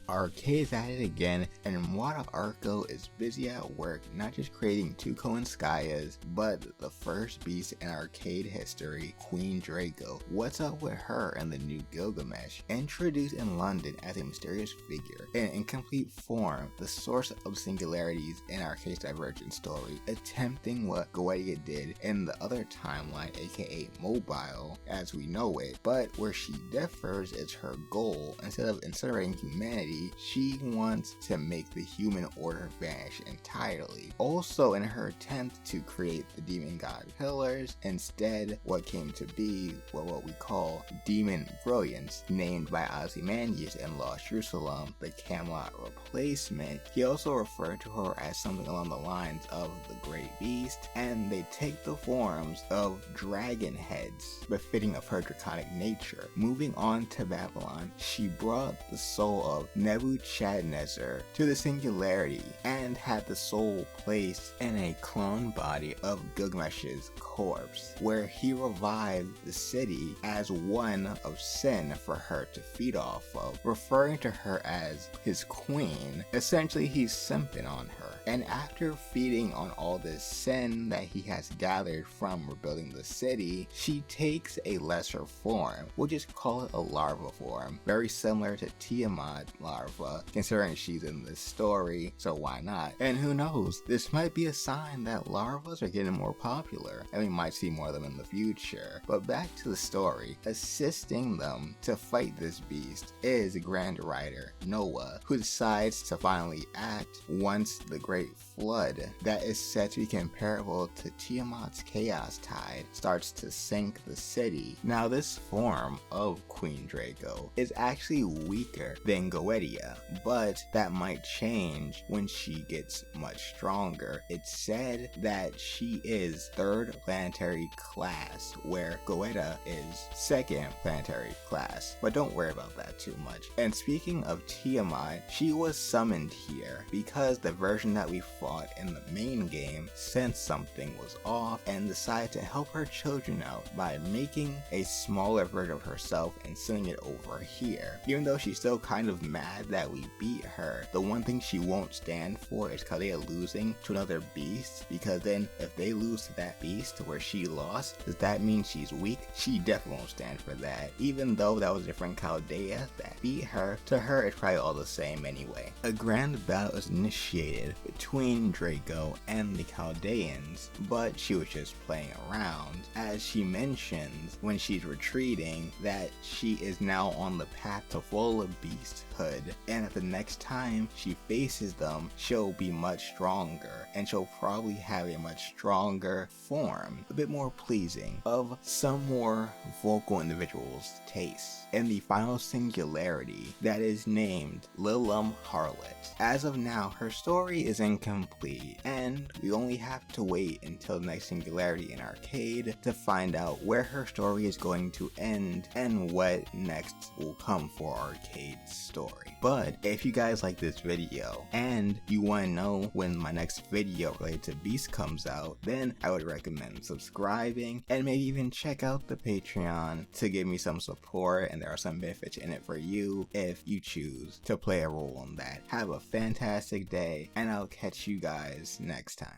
Arcade's at it again, and Mwada Arco is busy at work not just creating two Koenskayas, but the first beast in arcade history, Queen Draco. What's up with her and the new Gilgmesh? Introduced in London as a mysterious figure, in incomplete form, the source of singularities in Arcade's Divergent story, attempting what Goetia did in the other timeline, aka Mobile, as we know it, but where she differs is her goal. Instead of incinerating humanity, she wants to make the human order vanish entirely. Also, in her attempt to create the demon god pillars, instead what came to be what we call demon brilliance, named by Ozymandias in Lost Jerusalem, the Camelot replacement. He also referred to her as something along the lines of the Great Beast, and they take the forms of dragon heads, befitting of her draconic nature. Moving on to Babylon, she brought the soul of Nebuchadnezzar to the Singularity and had the soul placed in a clone body of Gilgamesh's corpse, where he revived the city as one of sin for her to feed off of, referring to her as his queen. Essentially, he's simping on her. And after feeding on all this sin that he has gathered from rebuilding the city, she takes a lesser form. We'll just call it a larva form, very similar to Tiamat larva, considering she's in this story, so why not? And who knows, this might be a sign that larvas are getting more popular, and we might see more of them in the future. But back to the story, assisting them to fight this beast is Grand Rider Noah, who decides to finally act once the Great Flood, that is said to be comparable to Tiamat's Chaos Tide, starts to sink the city. Now, this form of Queen Draco is actually weaker than Goetia, but that might change when she gets much stronger. It's said that she is 3rd planetary class, where Goetia is 2nd planetary class, but don't worry about that too much. And speaking of Tiamat, she was summoned here because the version that we fought in the main game sensed something was off and decided to help her children out by making a smaller version of herself and sending it over here. Even though she's still kind of mad that we beat her, the one thing she won't stand for is Chaldea losing to another beast, because then if they lose to that beast where she lost, does that mean she's weak? She definitely won't stand for that. Even though that was a different Chaldea that beat her, to her it's probably all the same anyway. A grand battle is initiated between Draco and the Chaldeans, but she was just playing around, as she mentions when she's retreating that she is now on the path to full Beasthood, and at the next time she faces them, she'll be much stronger, and she'll probably have a much stronger form, a bit more pleasing, of some more vocal individuals' tastes. In the final singularity that is named Nero Harlot. As of now, her story is incomplete, and we only have to wait until the next singularity in Arcade to find out where her story is going to end and what next will come for Arcade's story. But if you guys like this video and you want to know when my next video related to Beast comes out, then I would recommend subscribing and maybe even check out the Patreon to give me some support, and there are some benefits in it for you if you choose to play a role in that. Have a fantastic day, and I'll catch you guys next time.